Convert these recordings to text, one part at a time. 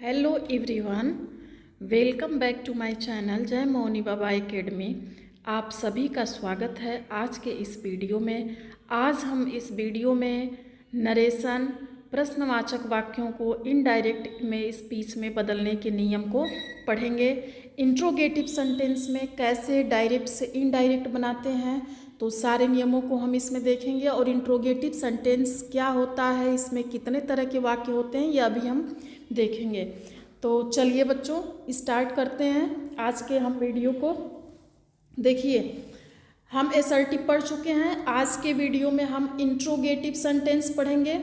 Hello everyone, welcome back to my channel Jai Mauni Baba academy. आप सभी का स्वागत है आज के इस वीडियो में। आज हम इस वीडियो में नरेशन प्रश्नवाचक वाक्यों को इनडायरेक्ट में स्पीच में बदलने के नियम को पढ़ेंगे। इंट्रोगेटिव सेंटेंस में कैसे डायरेक्ट से इनडायरेक्ट बनाते हैं तो सारे नियमों को हम इसमें देखेंगे। और इंट्रोगेटिव सेंटेंस क्या होता है, इसमें कितने तरह के वाक्य होते हैं, यह अभी हम देखेंगे। तो चलिए बच्चों स्टार्ट करते हैं आज के हम वीडियो को। देखिए, हम एसआरटी पढ़ चुके हैं। आज के वीडियो में हम इंट्रोगेटिव सेंटेंस पढ़ेंगे।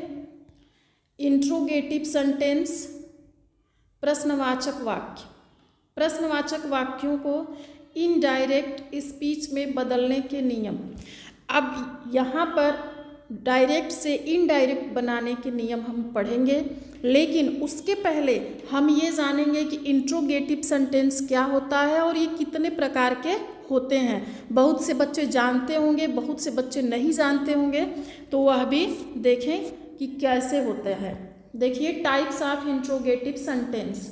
इंट्रोगेटिव सेंटेंस प्रश्नवाचक वाक्य, प्रश्नवाचक वाक्यों को इनडायरेक्ट स्पीच में बदलने के नियम। अब यहाँ पर डायरेक्ट से इनडायरेक्ट बनाने के नियम हम पढ़ेंगे, लेकिन उसके पहले हम ये जानेंगे कि इंट्रोगेटिव सेंटेंस क्या होता है और ये कितने प्रकार के होते हैं। बहुत से बच्चे जानते होंगे, बहुत से बच्चे नहीं जानते होंगे, तो वह भी देखें कि कैसे होते हैं। देखिए, types of interrogative sentence.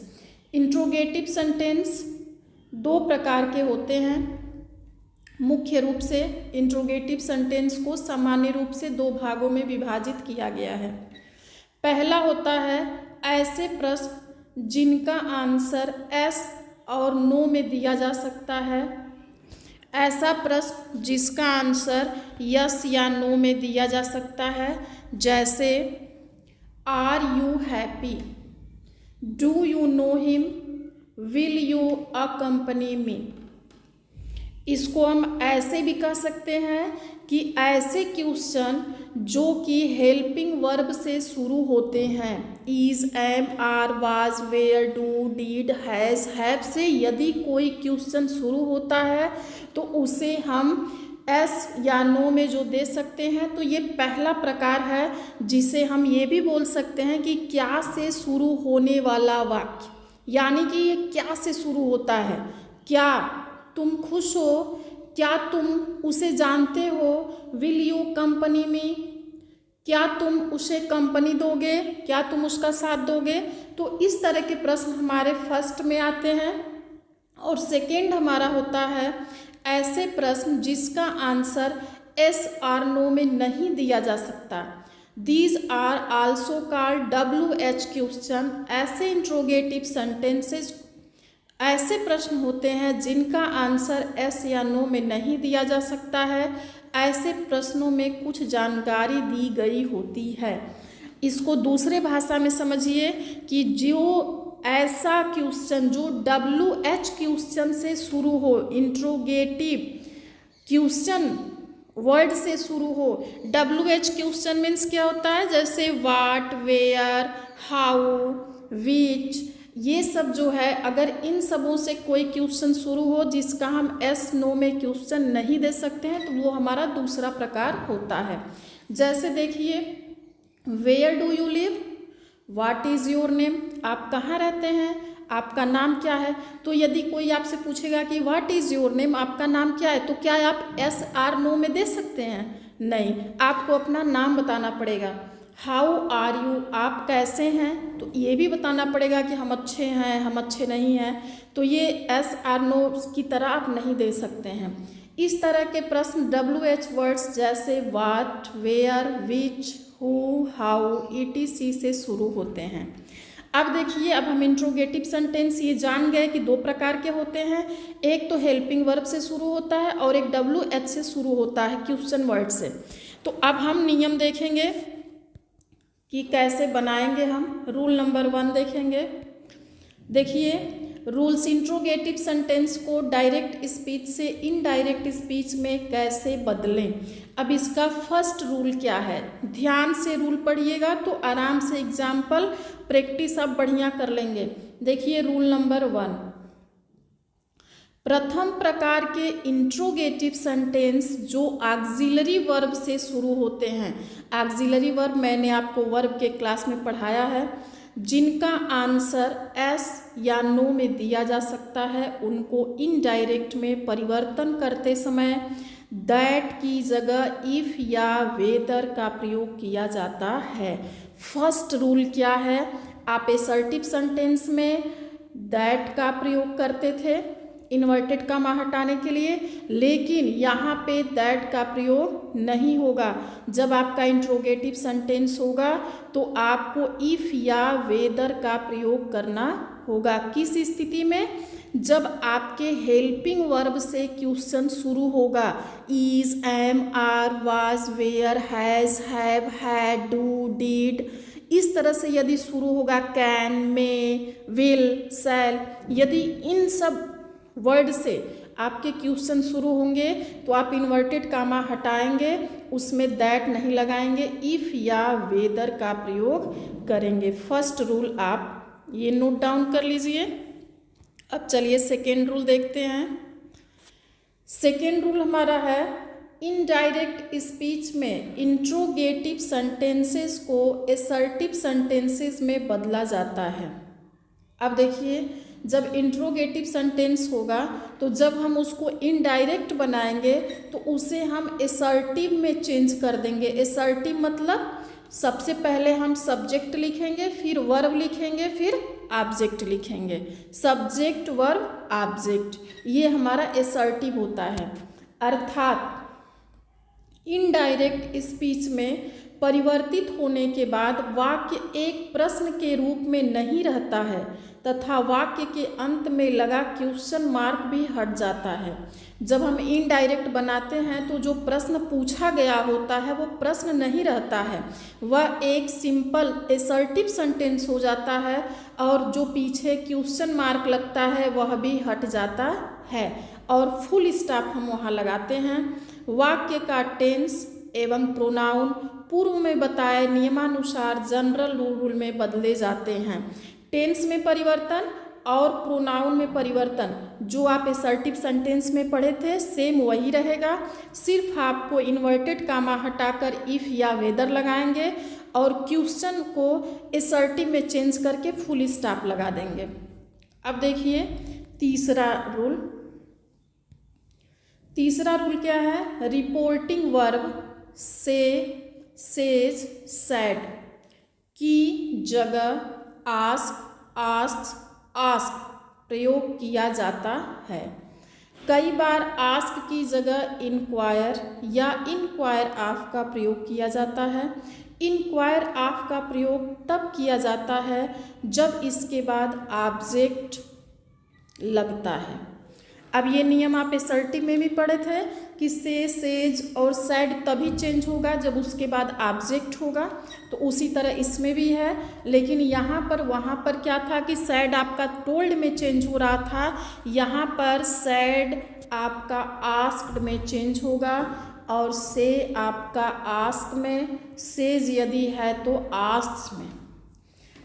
Interrogative sentence दो प्रकार के होते हैं। मुख्य रूप से इंट्रोगेटिव सेंटेंस को सामान्य रूप से दो भागों में विभाजित किया गया है। पहला होता है ऐसे प्रश्न जिनका आंसर यस और नो में दिया जा सकता है। ऐसा प्रश्न जिसका आंसर यस या नो में दिया जा सकता है, जैसे are you happy, do you know him, will you accompany me. इसको हम ऐसे भी कह सकते हैं कि ऐसे क्वेश्चन जो कि हेल्पिंग वर्ब से शुरू होते हैं, is, am, are, was, where, do, did, has, have से यदि कोई क्वेश्चन शुरू होता है तो उसे हम एस या नो में जो दे सकते हैं। तो ये पहला प्रकार है, जिसे हम ये भी बोल सकते हैं कि क्या से शुरू होने वाला वाक्य, यानी कि ये क्या से शुरू होता है। क्या तुम खुश हो, क्या तुम उसे जानते हो, विल यू कंपनी में, क्या तुम उसे कंपनी दोगे, क्या तुम उसका साथ दोगे। तो इस तरह के प्रश्न हमारे फर्स्ट में आते हैं। और सेकेंड हमारा होता है ऐसे प्रश्न जिसका आंसर एस और नो में नहीं दिया जा सकता। These are also called WH question. ऐसे इंट्रोगेटिव सेंटेंसेस, ऐसे प्रश्न होते हैं जिनका आंसर एस या नो में नहीं दिया जा सकता है। ऐसे प्रश्नों में कुछ जानकारी दी गई होती है। इसको दूसरे भाषा में समझिए कि जो ऐसा क्वेश्चन जो WH क्वेश्चन से शुरू हो, इंट्रोगेटिव क्वेश्चन वर्ड से शुरू हो। WH क्वेश्चन मीन्स क्या होता है, जैसे वाट, वेयर, हाउ, विच, ये सब जो है, अगर इन सबों से कोई क्वेश्चन शुरू हो जिसका हम एस नो में क्वेश्चन नहीं दे सकते हैं, तो वो हमारा दूसरा प्रकार होता है। जैसे देखिए, where do you live, what is your name, आप कहाँ रहते हैं, आपका नाम क्या है। तो यदि कोई आपसे पूछेगा कि व्हाट इज़ योर नेम, आपका नाम क्या है, तो क्या आप एस आर नो में दे सकते हैं? नहीं, आपको अपना नाम बताना पड़ेगा। हाउ आर यू, आप कैसे हैं, तो ये भी बताना पड़ेगा कि हम अच्छे हैं, हम अच्छे नहीं हैं। तो ये एस आर नो की तरह आप नहीं दे सकते हैं। इस तरह के प्रश्न WH वर्ड्स जैसे what, where, which, who, how, ETC से शुरू होते हैं। अब देखिए, अब हम इंट्रोगेटिव सेंटेंस ये जान गए कि दो प्रकार के होते हैं। एक तो हेल्पिंग वर्ब से शुरू होता है और एक WH से शुरू होता है, क्वेश्चन वर्ड से। तो अब हम नियम देखेंगे कि कैसे बनाएंगे हम। रूल नंबर 1 देखेंगे। देखिए, रूल्स इंट्रोगेटिव सेंटेंस को डायरेक्ट स्पीच से इनडायरेक्ट स्पीच में कैसे बदलें। अब इसका फर्स्ट रूल क्या है, ध्यान से रूल पढ़िएगा तो आराम से एग्जाम्पल प्रैक्टिस आप बढ़िया कर लेंगे। देखिए, रूल नंबर 1, प्रथम प्रकार के इंट्रोगेटिव सेंटेंस जो ऑक्सिलरी वर्ब से शुरू होते हैं। ऑक्सिलरी वर्ब मैंने आपको वर्ब के क्लास में पढ़ाया है। जिनका आंसर एस या नो में दिया जा सकता है, उनको इनडायरेक्ट में परिवर्तन करते समय दैट की जगह इफ या वेदर का प्रयोग किया जाता है। फर्स्ट रूल क्या है, आप असर्टिव सेंटेंस में दैट का प्रयोग करते थे इन्वर्टेड कॉमा हटाने के लिए, लेकिन यहाँ पे दैट का प्रयोग नहीं होगा। जब आपका इंट्रोगेटिव सेंटेंस होगा तो आपको इफ या वेदर का प्रयोग करना होगा। किस स्थिति में? जब आपके हेल्पिंग वर्ब से क्वेश्चन शुरू होगा। Is, am, are, was, where, has, have, had, do, did, इस तरह से यदि शुरू होगा, कैन, मे, विल, शैल, यदि इन सब वर्ड से आपके क्वेश्चन शुरू होंगे तो आप इन्वर्टेड कामा हटाएंगे, उसमें दैट नहीं लगाएंगे, इफ या वेदर का प्रयोग करेंगे। फर्स्ट रूल आप ये नोट डाउन कर लीजिए। अब चलिए सेकेंड रूल देखते हैं। सेकेंड रूल हमारा है इनडायरेक्ट स्पीच में इंट्रोगेटिव सेंटेंसेस को असर्टिव सेंटेंसेस में बदला जाता है। अब देखिए, जब इंट्रोगेटिव सेंटेंस होगा तो जब हम उसको इनडायरेक्ट बनाएंगे तो उसे हम असर्टिव में चेंज कर देंगे। असर्टिव मतलब सबसे पहले हम सब्जेक्ट लिखेंगे, फिर वर्ब लिखेंगे, फिर ऑब्जेक्ट लिखेंगे। सब्जेक्ट, वर्ब, ऑब्जेक्ट, ये हमारा असर्टिव होता है। अर्थात इनडायरेक्ट स्पीच में परिवर्तित होने के बाद वाक्य एक प्रश्न के रूप में नहीं रहता है तथा वाक्य के अंत में लगा क्वेश्चन मार्क भी हट जाता है। जब हम इनडायरेक्ट बनाते हैं तो जो प्रश्न पूछा गया होता है वो प्रश्न नहीं रहता है, वह एक सिंपल असर्टिव सेंटेंस हो जाता है और जो पीछे क्वेश्चन मार्क लगता है वह भी हट जाता है और फुल स्टॉप हम वहाँ लगाते हैं। वाक्य का टेंस एवं प्रोनाउन पूर्व में बताए नियमानुसार जनरल रूल में बदले जाते हैं। टेंस में परिवर्तन और प्रोनाउन में परिवर्तन जो आप असर्टिव सेंटेंस में पढ़े थे सेम वही रहेगा, सिर्फ आपको इन्वर्टेड कामा हटाकर इफ या वेदर लगाएंगे और क्वेश्चन को असर्टिव में चेंज करके फुल स्टॉप लगा देंगे। अब देखिए तीसरा रूल। तीसरा रूल क्या है? रिपोर्टिंग वर्ब से, सेज, सैड की जगह आस्क, आस्क्ड, आस्क प्रयोग किया जाता है। कई बार आस्क की जगह इंक्वायर या इंक्वायर ऑफ का प्रयोग किया जाता है। इंक्वायर ऑफ का प्रयोग तब किया जाता है जब इसके बाद ऑब्जेक्ट लगता है। अब ये नियम आप असर्टिव में भी पढ़े थे कि से, सेज और सैड तभी चेंज होगा जब उसके बाद ऑब्जेक्ट होगा, तो उसी तरह इसमें भी है। लेकिन यहाँ पर वहाँ पर क्या था कि सैड आपका टोल्ड में चेंज हो रहा था, यहाँ पर सैड आपका आस्क्ड में चेंज होगा और से आपका आस्क में, सेज यदि है तो आस्क्ड में,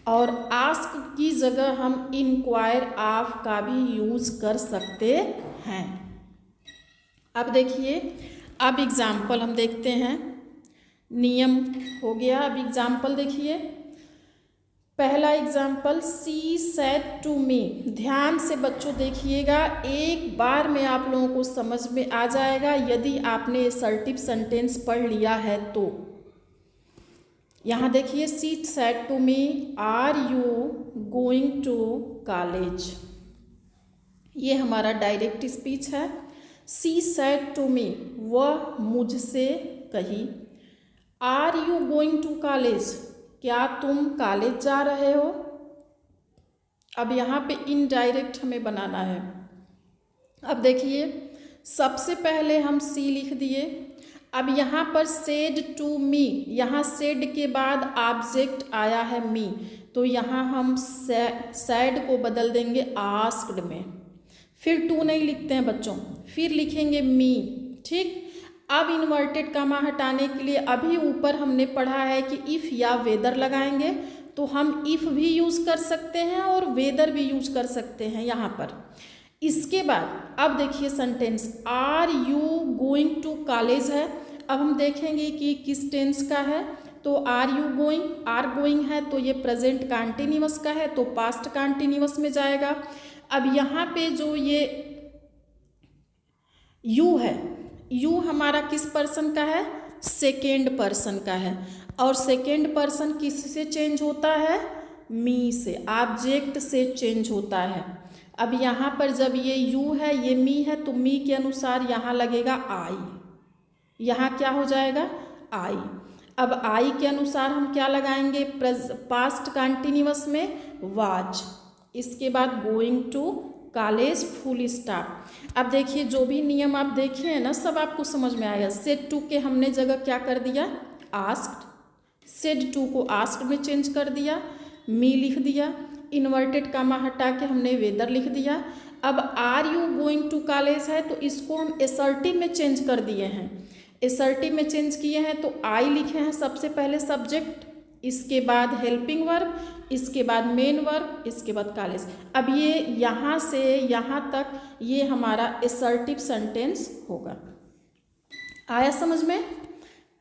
और आस्क की जगह हम इंक्वायर ऑफ का भी यूज कर सकते हैं। अब देखिए, अब एग्जाम्पल हम देखते हैं। नियम हो गया, अब एग्जाम्पल देखिए। पहला example, she said to me. ध्यान से बच्चों देखिएगा, एक बार में आप लोगों को समझ में आ जाएगा यदि आपने असर्टिव सेंटेंस पढ़ लिया है तो। यहाँ देखिए, she said to me are you going to college, ये हमारा डायरेक्ट स्पीच है। शी सेड टू मी, वह मुझसे कही। Are you going to college, क्या तुम कॉलेज जा रहे हो? अब यहाँ पे इनडायरेक्ट हमें बनाना है। अब देखिए, सबसे पहले हम सी लिख दिए। अब यहाँ पर सेड टू मी, यहाँ सेड के बाद ऑब्जेक्ट आया है मी, तो यहाँ हम सैड को बदल देंगे आस्क्ड में। फिर टू नहीं लिखते हैं बच्चों, फिर लिखेंगे मी। ठीक, अब इन्वर्टेड कामा हटाने के लिए अभी ऊपर हमने पढ़ा है कि इफ़ या वेदर लगाएंगे, तो हम इफ़ भी यूज़ कर सकते हैं और वेदर भी यूज कर सकते हैं यहाँ पर। इसके बाद अब देखिए sentence, are you going to college है। अब हम देखेंगे कि किस टेंस का है, तो are you going, are going है तो ये प्रेजेंट कंटिन्यूअस का है तो पास्ट कंटिन्यूअस में जाएगा। अब यहाँ पे जो ये यू है, यू हमारा किस पर्सन का है? सेकेंड पर्सन का है। और सेकेंड पर्सन किससे चेंज होता है? मी से, ऑब्जेक्ट से चेंज होता है। अब यहाँ पर जब ये यू है, ये मी है, तो मी के अनुसार यहाँ लगेगा आई, यहाँ क्या हो जाएगा आई। अब आई के अनुसार हम क्या लगाएंगे, पास्ट कंटिन्यूअस में वाज, इसके बाद going to college full stop. अब देखिए जो भी नियम आप देखे हैं ना, सब आपको समझ में आएगा। सेड टू के हमने जगह क्या कर दिया, आस्क्ड, सेड टू को आस्क्ड में चेंज कर दिया, मी लिख दिया, इन्वर्टेड कामा हटा के हमने वेदर लिख दिया। अब are you going to college है, तो इसको हम एसर्टिव में चेंज कर दिए हैं। एसर्टिव में चेंज किए हैं तो आई लिखे हैं सबसे पहले सब्जेक्ट, इसके बाद हेल्पिंग वर्ब, इसके बाद मेन वर्ब, इसके बाद कॉलेज। अब ये यहाँ से यहाँ तक ये हमारा एसर्टिव सेंटेंस होगा। आया समझ में?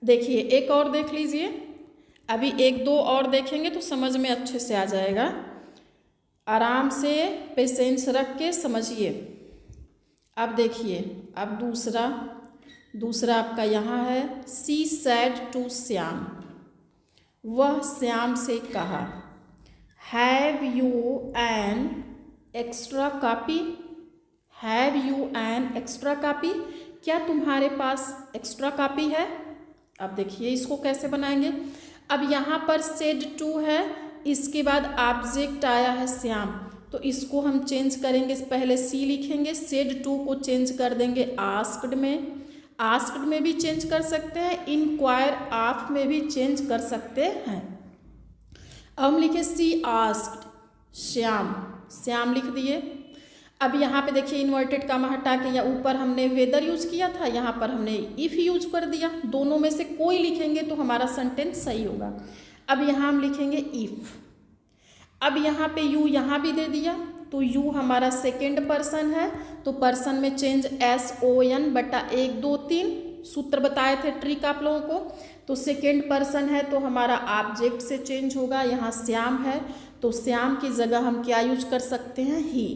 देखिए एक और देख लीजिए, अभी एक दो और देखेंगे तो समझ में अच्छे से आ जाएगा। आराम से पेशेंस रख के समझिए। अब देखिए, अब दूसरा आपका यहाँ है, सी सैड टू श्याम, वह श्याम से कहा, have you an extra copy, have you an extra copy, क्या तुम्हारे पास एक्स्ट्रा कॉपी है। अब देखिए इसको कैसे बनाएंगे। अब यहाँ पर सेड टू है, इसके बाद ऑब्जेक्ट आया है श्याम, तो इसको हम चेंज करेंगे, पहले सी लिखेंगे, सेड टू को चेंज कर देंगे आस्क्ड में, आस्क्ड में भी चेंज कर सकते हैं, इंक्वायर ऑफ में भी चेंज कर सकते हैं। अब हम लिखे सी आस्क्ड श्याम, श्याम लिख दिए। अब यहाँ पे देखिए इन्वर्टेड कामा हटा के, या ऊपर हमने वेदर यूज किया था, यहाँ पर हमने इफ यूज कर दिया। दोनों में से कोई लिखेंगे तो हमारा सेंटेंस सही होगा। अब यहाँ हम लिखेंगे इफ। अब यहाँ पे यू यहाँ भी दे दिया, तो यू हमारा सेकेंड पर्सन है, तो पर्सन में चेंज SON बटा 1 2 3 सूत्र बताए थे ट्रिक आप लोगों को। तो सेकेंड पर्सन है तो हमारा ऑब्जेक्ट से चेंज होगा। यहाँ श्याम है तो श्याम की जगह हम क्या यूज कर सकते हैं, ही,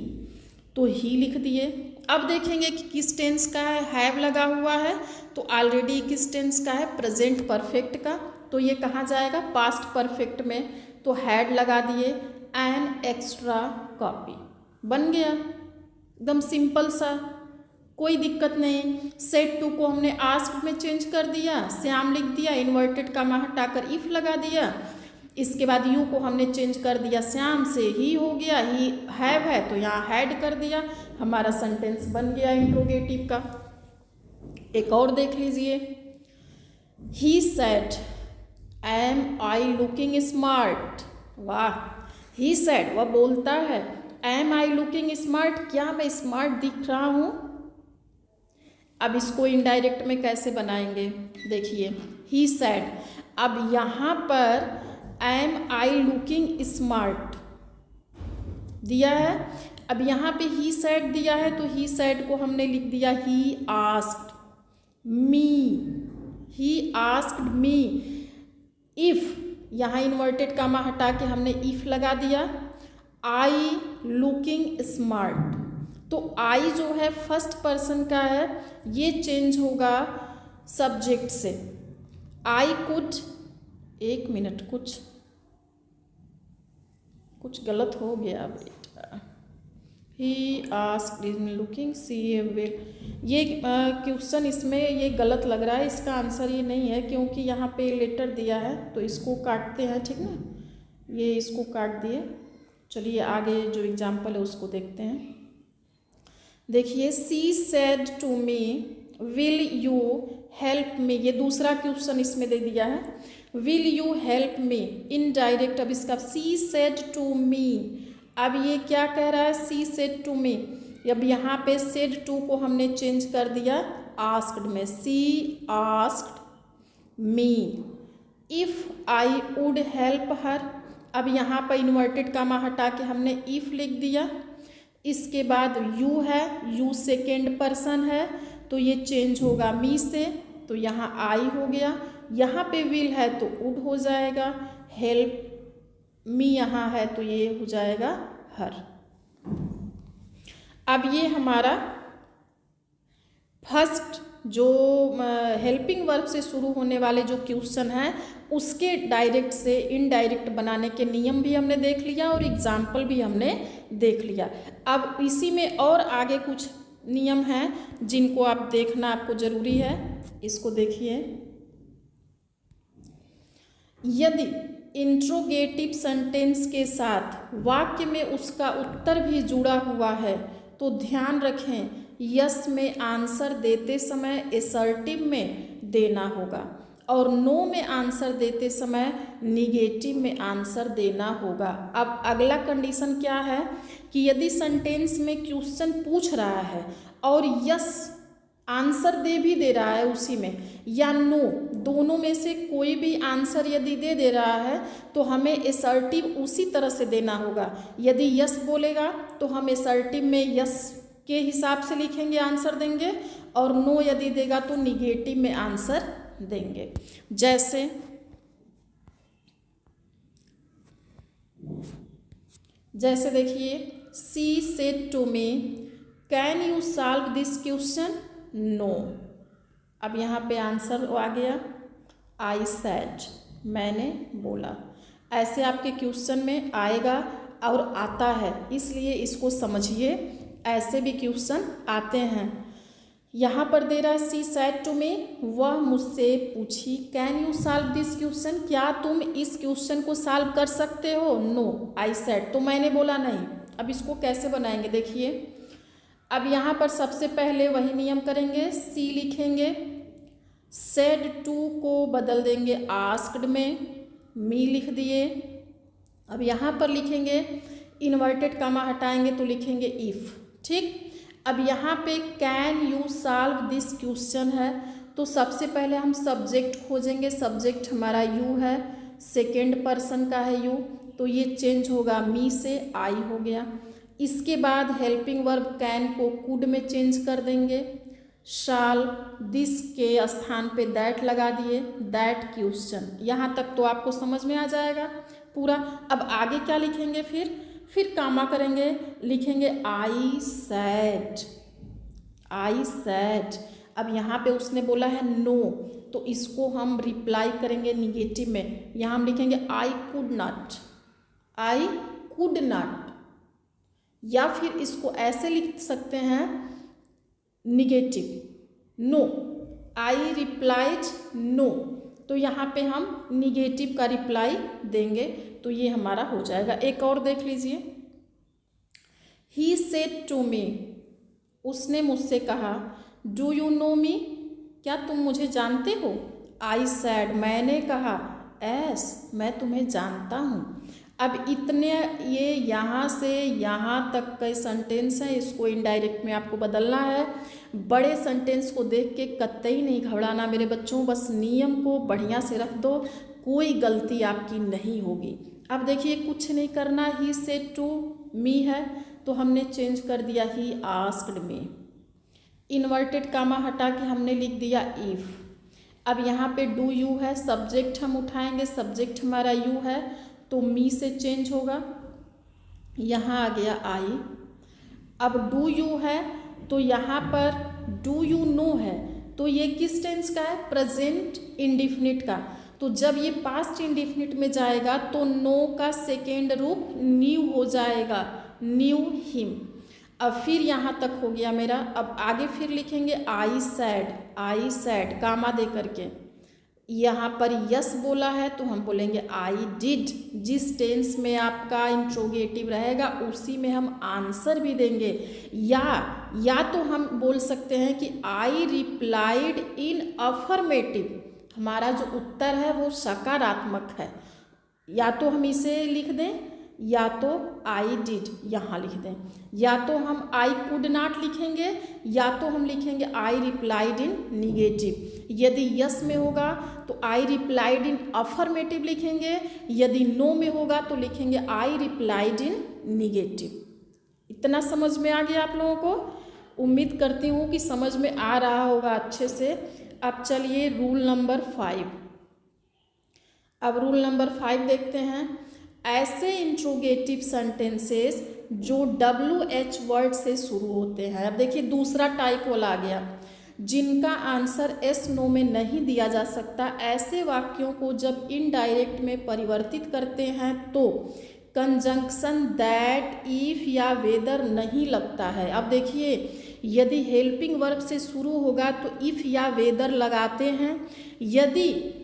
तो ही लिख दिए। अब देखेंगे कि किस टेंस का है, हैव लगा हुआ है तो ऑलरेडी किस टेंस का है, प्रेजेंट परफेक्ट का, तो ये कहाँ जाएगा, पास्ट परफेक्ट में, तो हैड लगा दिए, एन एक्स्ट्रा कॉपी, बन गया एकदम सिंपल सा, कोई दिक्कत नहीं। सेड टू को हमने आस्क्ड में चेंज कर दिया, श्याम लिख दिया, इन्वर्टेड कामा हटाकर इफ लगा दिया, इसके बाद यू को हमने चेंज कर दिया, श्याम से ही हो गया, ही हैव है तो यहाँ हैड कर दिया, हमारा सेंटेंस बन गया इंट्रोगेटिव का। एक और देख लीजिए, he said am I looking smart, वाह, ही सेड वह बोलता है, एम आई लुकिंग स्मार्ट, क्या मैं स्मार्ट दिख रहा हूँ। अब इसको इनडायरेक्ट में कैसे बनाएंगे, देखिए ही सेड, अब यहाँ पर एम आई लुकिंग स्मार्ट दिया है, अब यहाँ पे ही सेड दिया है तो ही सेड को हमने लिख दिया he asked me, he asked me if, यहाँ इन्वर्टेड कामा हटा के हमने इफ लगा दिया, आई लुकिंग स्मार्ट, तो आई जो है फर्स्ट पर्सन का है, ये चेंज होगा सब्जेक्ट से। आई कुड, एक मिनट, कुछ गलत हो गया बेटा, he asked looking she will, ये क्वेश्चन इसमें ये गलत लग रहा है, इसका आंसर ये नहीं है क्योंकि यहाँ पे लेटर दिया है, तो इसको काटते हैं, ठीक ना, ये इसको काट दिए। चलिए आगे जो एग्जाम्पल है उसको देखते हैं। देखिए, she said to me will you help me, ये दूसरा क्वेश्चन इसमें दे दिया है, will you help me, indirect. अब इसका सी सेड टू मी, अब ये क्या कह रहा है, सी सेड टू मी, अब यहाँ पे सेड टू को हमने चेंज कर दिया आस्क्ड में, she asked me if I would help her, अब यहाँ पर इन्वर्टेड कामा हटा के हमने इफ लिख दिया, इसके बाद यू है, यू सेकेंड पर्सन है तो ये चेंज होगा मी से, तो यहाँ आई हो गया, यहाँ पे विल है तो वुड हो जाएगा, हेल्प मी यहाँ है तो ये हो जाएगा हर। अब ये हमारा फर्स्ट जो हेल्पिंग वर्ब से शुरू होने वाले जो क्वेश्चन हैं उसके डायरेक्ट से इनडायरेक्ट बनाने के नियम भी हमने देख लिया और एग्जाम्पल भी हमने देख लिया। अब इसी में और आगे कुछ नियम हैं जिनको आप देखना आपको ज़रूरी है। इसको देखिए, यदि इंट्रोगेटिव सेंटेंस के साथ वाक्य में उसका उत्तर भी जुड़ा हुआ है तो ध्यान रखें यस में आंसर देते समय एसर्टिव में देना होगा और नो में आंसर देते समय निगेटिव में आंसर देना होगा। अब अगला कंडीशन क्या है कि यदि सेंटेंस में क्वेश्चन पूछ रहा है और यस आंसर दे रहा है उसी में या नो दोनों में से कोई भी आंसर यदि दे रहा है तो हमें एसर्टिव उसी तरह से देना होगा। यदि यस बोलेगा तो हम एसर्टिव में यस के हिसाब से लिखेंगे, आंसर देंगे, और नो यदि देगा तो निगेटिव में आंसर देंगे। जैसे देखिए, she said to me can you solve this question, no. अब यहाँ पे आंसर आ गया आई सेड, मैंने बोला। ऐसे आपके क्वेश्चन में आएगा और आता है, इसलिए इसको समझिए। ऐसे भी क्वेश्चन आते हैं। यहाँ पर दे रहा है शी सेड टू मी, वह मुझसे पूछी can you solve this question, क्या तुम इस क्वेश्चन को सॉल्व कर सकते हो, नो आई सेड, तो मैंने बोला नहीं। अब इसको कैसे बनाएंगे देखिए। अब यहाँ पर सबसे पहले वही नियम करेंगे, सी लिखेंगे, सेड टू को बदल देंगे आस्क्ड में, मी लिख दिए। अब यहाँ पर लिखेंगे इन्वर्टेड कामा हटाएंगे तो लिखेंगे इफ़, ठीक। अब यहाँ पे can you solve this question है तो सबसे पहले हम सब्जेक्ट खोजेंगे। सब्जेक्ट हमारा यू है, सेकेंड पर्सन का है यू, तो ये चेंज होगा मी से आई हो गया। इसके बाद हेल्पिंग वर्ब कैन को कुड में चेंज कर देंगे। शाल दिस के स्थान पे दैट लगा दिए, दैट क्वेश्चन। यहाँ तक तो आपको समझ में आ जाएगा पूरा। अब आगे क्या लिखेंगे, फिर कामा करेंगे, लिखेंगे आई सैड, आई सैड। अब यहाँ पे उसने बोला है नो, तो इसको हम रिप्लाई करेंगे निगेटिव में। यहाँ हम लिखेंगे I could not, I could not. या फिर इसको ऐसे लिख सकते हैं negative, no, I replied no, तो यहाँ पे हम निगेटिव का रिप्लाई देंगे, तो ये हमारा हो जाएगा। एक और देख लीजिए, ही सेड टू मी, उसने मुझसे कहा, डू यू नो मी, क्या तुम मुझे जानते हो, आई सेड, मैंने कहा, एस, मैं तुम्हें जानता हूँ। अब इतने ये यहाँ से यहाँ तक का सेंटेंस है, इसको इनडायरेक्ट में आपको बदलना है। बड़े सेंटेंस को देख के कतई नहीं घबराना मेरे बच्चों, बस नियम को बढ़िया से रख दो, कोई गलती आपकी नहीं होगी। अब देखिए कुछ नहीं करना, ही सेड टू मी है तो हमने चेंज कर दिया he asked me. Inverted comma हटा के हमने लिख दिया इफ़। अब यहाँ पे डू यू है, सब्जेक्ट हम उठाएंगे, सब्जेक्ट हमारा यू है तो मी से चेंज होगा, यहाँ आ गया आई। अब डू यू है तो यहाँ पर डू यू नो है, तो ये किस टेंस का है, प्रेजेंट इंडिफिनिट का। तो जब ये पास्ट इंडिफिनिट में जाएगा तो नो का सेकेंड रूप न्यू हो जाएगा, न्यू हिम। अब फिर यहाँ तक हो गया मेरा। अब आगे फिर लिखेंगे आई सैड, आई सैड कामा दे करके। यहाँ पर यस बोला है तो हम बोलेंगे आई डिड। जिस टेंस में आपका इंट्रोगेटिव रहेगा उसी में हम आंसर भी देंगे। या तो हम बोल सकते हैं कि आई रिप्लाइड इन अफर्मेटिव, हमारा जो उत्तर है वो सकारात्मक है। या तो हम इसे लिख दें, या तो आई डिड यहाँ लिख दें, या तो हम आई कुड नॉट लिखेंगे, या तो हम लिखेंगे आई रिप्लाइड इन निगेटिव। यदि यस में होगा तो आई रिप्लाइड इन अफर्मेटिव लिखेंगे, यदि नो में होगा तो लिखेंगे आई रिप्लाइड इन निगेटिव। इतना समझ में आ गया आप लोगों को? उम्मीद करती हूँ कि समझ में आ रहा होगा अच्छे से। अब चलिए रूल नंबर 5। अब रूल नंबर 5 देखते हैं। ऐसे इंट्रोगेटिव सेंटेंसेस जो WH वर्ड से शुरू होते हैं। अब देखिए दूसरा टाइप वाला आ गया। जिनका आंसर एस नो में नहीं दिया जा सकता, ऐसे वाक्यों को जब इनडायरेक्ट में परिवर्तित करते हैं तो कंजंक्शन दैट, इफ या वेदर नहीं लगता है। अब देखिए, यदि हेल्पिंग वर्ब से शुरू होगा तो इफ या वेदर लगाते हैं, यदि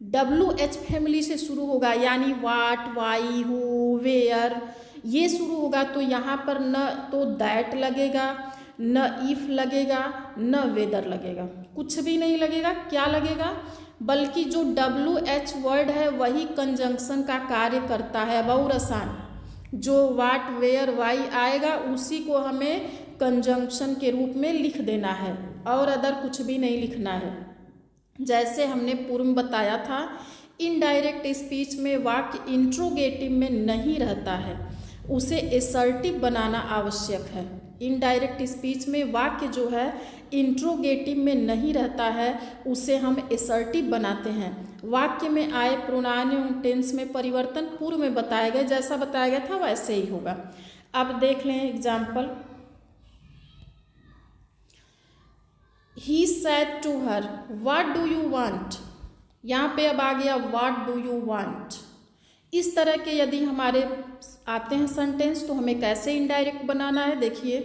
WH फैमिली से शुरू होगा यानी वाट, वाई, हु, वेयर ये शुरू होगा तो यहाँ पर न तो दैट लगेगा, न इफ लगेगा, न वेदर लगेगा, कुछ भी नहीं लगेगा। क्या लगेगा? बल्कि जो WH वर्ड है वही कंजंक्शन का कार्य करता है। बहुत आसान, जो वाट, वेयर, वाई आएगा उसी को हमें कंजंक्शन के रूप में लिख देना है और अदर कुछ भी नहीं लिखना है। जैसे हमने पूर्व में बताया था, इनडायरेक्ट स्पीच में वाक्य इंट्रोगेटिव में नहीं रहता है, उसे एसर्टिव बनाना आवश्यक है। इनडायरेक्ट स्पीच में वाक्य जो है इंट्रोगेटिव में नहीं रहता है, उसे हम एसर्टिव बनाते हैं। वाक्य में आए प्रोनाउन एवं टेंस में परिवर्तन पूर्व में बताया गया, जैसा बताया गया था वैसे ही होगा। अब देख लें example. He said to her, What do you want? यहाँ पे अब आ गया What do you want? इस तरह के यदि हमारे आते हैं सेंटेंस तो हमें कैसे इनडायरेक्ट बनाना है। देखिए,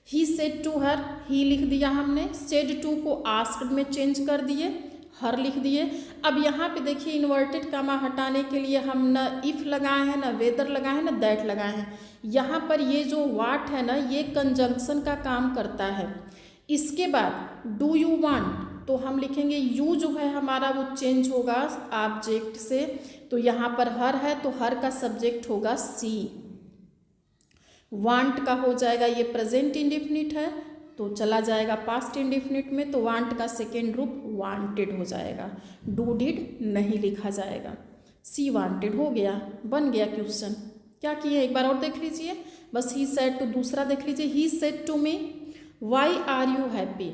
ही सेड टू हर, ही लिख दिया हमने, सेड टू को आस्क्ड में चेंज कर दिए, हर लिख दिए। अब यहाँ पे देखिए इन्वर्टेड कामा हटाने के लिए हम न इफ लगाए हैं, न वेदर लगाए हैं, न दैट लगाए हैं। यहाँ पर ये जो वाट है ना, ये कंजंक्शन का काम करता है। इसके बाद डू यू वांट तो हम लिखेंगे यू जो है हमारा वो चेंज होगा ऑब्जेक्ट से, तो यहाँ पर हर है तो हर का सब्जेक्ट होगा सी। वांट का हो जाएगा, ये प्रेजेंट इंडेफिनिट है तो चला जाएगा पास्ट इंडेफिनिट में, तो वांट का सेकेंड रूप वांटेड हो जाएगा, डू डिड नहीं लिखा जाएगा। सी वांटेड हो गया, बन गया क्वेश्चन। क्या किए एक बार और देख लीजिए, बस ही सेड टू दूसरा देख लीजिए। He said to me why are you happy,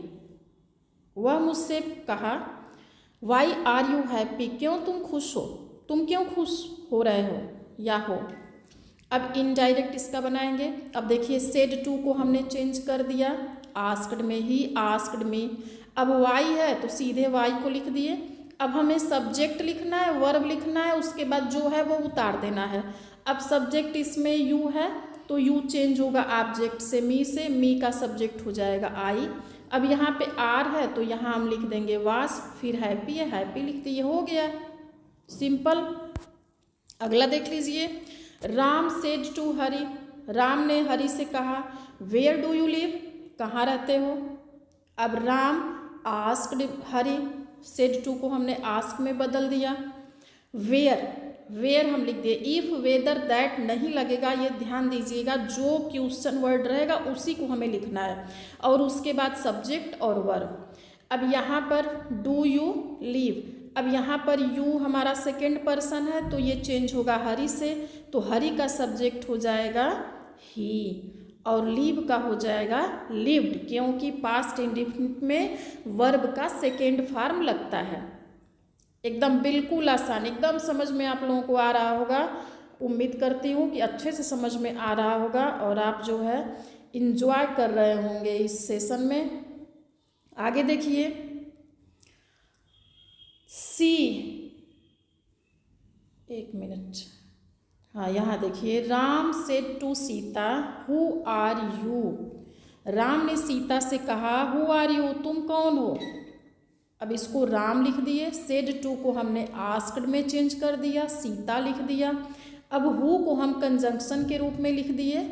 वह मुझसे कहा वाई आर यू हैप्पी, क्यों तुम खुश हो, तुम क्यों खुश हो रहे हो या हो। अब इनडायरेक्ट इसका बनाएंगे। अब देखिए सेड टू को हमने चेंज कर दिया, आस्क्ड में ही आस्क्ड मी। अब वाई है तो सीधे वाई को लिख दिए। अब हमें सब्जेक्ट लिखना है, वर्ब लिखना है, उसके बाद जो है वो उतार देना है। अब सब्जेक्ट इसमें यू है तो यू चेंज होगा ऑब्जेक्ट से, मी का सब्जेक्ट हो जाएगा आई। अब यहाँ पे आर है तो यहाँ हम लिख देंगे वास, फिर हैप्पी है, हैप्पी लिख दिए, हो गया सिंपल। अगला देख लीजिए, राम सेड टू हरि, राम ने हरि से कहा वेयर डू यू लिव, कहाँ रहते हो। अब Ram asked Hari, said to को हमने आस्क में बदल दिया। वेयर हम लिख दिए। इफ वेदर दैट नहीं लगेगा, ये ध्यान दीजिएगा, जो क्वेश्चन वर्ड रहेगा उसी को हमें लिखना है और उसके बाद सब्जेक्ट और वर्ब। अब यहाँ पर डू यू लीव, अब यहाँ पर यू हमारा सेकेंड पर्सन है तो ये चेंज होगा हरि से, तो हरि का सब्जेक्ट हो जाएगा ही और लीव का हो जाएगा लिव्ड, क्योंकि पास्ट इंडेफिनिट में वर्ब का सेकेंड फॉर्म लगता है। एकदम बिल्कुल आसान, एकदम समझ में आप लोगों को आ रहा होगा। उम्मीद करती हूँ कि अच्छे से समझ में आ रहा होगा और आप जो है इंजॉय कर रहे होंगे इस सेशन में। आगे देखिए, सी, एक मिनट, हाँ यहाँ देखिए, Ram said to Sita who are you, Ram ने सीता से कहा हु आर यू, तुम कौन हो। अब इसको राम लिख दिए, सेड टू को हमने आस्क्ड में चेंज कर दिया, सीता लिख दिया। अब हु को हम कंजंक्शन के रूप में लिख दिए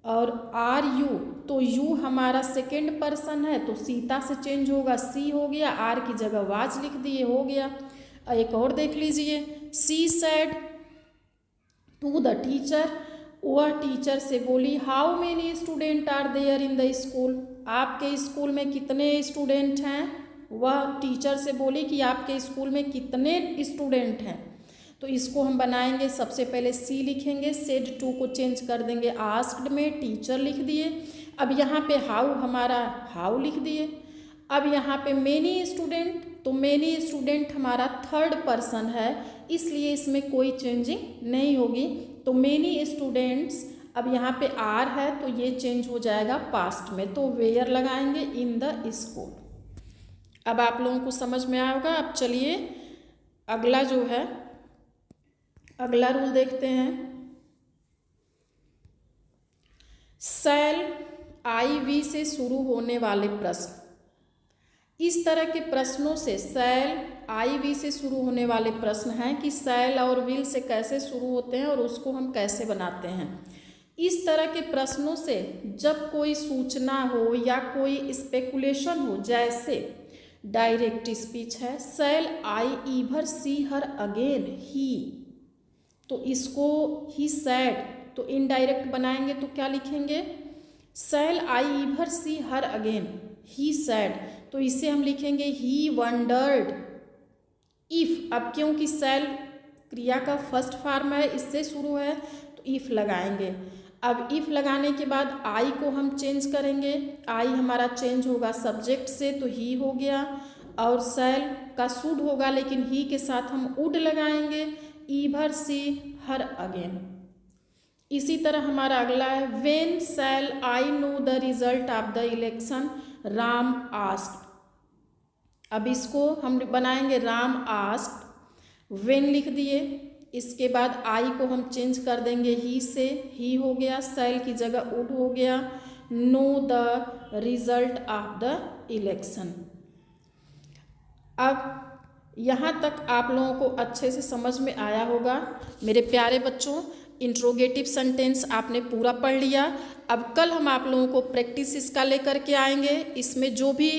और आर यू, तो यू हमारा सेकेंड पर्सन है तो सीता से चेंज होगा, सी हो गया, आर की जगह वाज लिख दिए, हो गया। एक और देख लीजिए, she said to the teacher, वह टीचर से बोली how many student are there in the school, आपके स्कूल में कितने स्टूडेंट हैं। वह टीचर से बोली कि आपके स्कूल में कितने स्टूडेंट हैं। तो इसको हम बनाएंगे, सबसे पहले सी लिखेंगे, सेड टू को चेंज कर देंगे आस्क्ड में, टीचर लिख दिए। अब यहाँ पे हाउ हमारा हाउ लिख दिए। अब यहाँ पे मेनी स्टूडेंट, तो मेनी स्टूडेंट हमारा थर्ड पर्सन है इसलिए इसमें कोई चेंजिंग नहीं होगी, तो मेनी स्टूडेंट्स। अब यहाँ पे आर है तो ये चेंज हो जाएगा पास्ट में, तो वेयर लगाएंगे इन द स्कूल। अब आप लोगों को समझ में आया होगा। अब चलिए अगला जो है अगला रूल देखते हैं। शैल IV से शुरू होने वाले प्रश्न, इस तरह के प्रश्नों से शैल IV से शुरू होने वाले प्रश्न हैं कि शैल और विल से कैसे शुरू होते हैं और उसको हम कैसे बनाते हैं। इस तरह के प्रश्नों से जब कोई सूचना हो या कोई स्पेकुलेशन हो, जैसे डायरेक्ट स्पीच है, शैल आई ईवर सी हर अगेन ही, तो इसको ही सैड, तो इनडायरेक्ट बनाएंगे तो क्या लिखेंगे, शैल आई ईवर सी हर अगेन ही सैड, तो इसे हम लिखेंगे ही वंडर्ड इफ। अब क्योंकि शैल क्रिया का फर्स्ट फॉर्म है, इससे शुरू है, तो इफ लगाएंगे। अब इफ लगाने के बाद आई को हम चेंज करेंगे, आई हमारा चेंज होगा सब्जेक्ट से, तो ही हो गया, और शैल का शुड होगा लेकिन ही के साथ हम वुड लगाएंगे, ईवर सी हर अगेन। इसी तरह हमारा अगला है when shall I know the result of the election Ram asked. अब इसको हम बनाएंगे राम आस्क्ड, व्हेन लिख दिए, इसके बाद आई को हम चेंज कर देंगे ही से, ही हो गया, शैल की जगह वुड हो गया, no the result of the election. अब यहाँ तक आप लोगों को अच्छे से समझ में आया होगा। मेरे प्यारे बच्चों, इंट्रोगेटिव सेंटेंस आपने पूरा पढ़ लिया। अब कल हम आप लोगों को प्रैक्टिस इसका लेकर के आएंगे। इसमें जो भी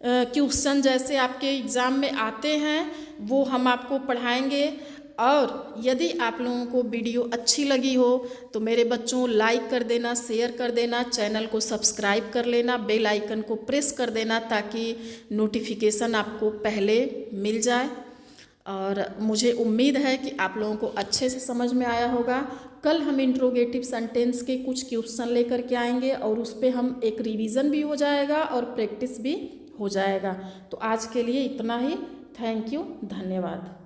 क्वेश्चन जैसे आपके एग्ज़ाम में आते हैं वो हम आपको पढ़ाएंगे। और यदि आप लोगों को वीडियो अच्छी लगी हो तो मेरे बच्चों लाइक कर देना, शेयर कर देना, चैनल को सब्सक्राइब कर लेना, बेल आइकन को प्रेस कर देना ताकि नोटिफिकेशन आपको पहले मिल जाए। और मुझे उम्मीद है कि आप लोगों को अच्छे से समझ में आया होगा। कल हम इंट्रोगेटिव सेंटेंस के कुछ क्वेश्चन लेकर के आएंगे और उस पर हम एक रिवीजन भी हो जाएगा और प्रैक्टिस भी हो जाएगा। तो आज के लिए इतना ही। थैंक यू, धन्यवाद।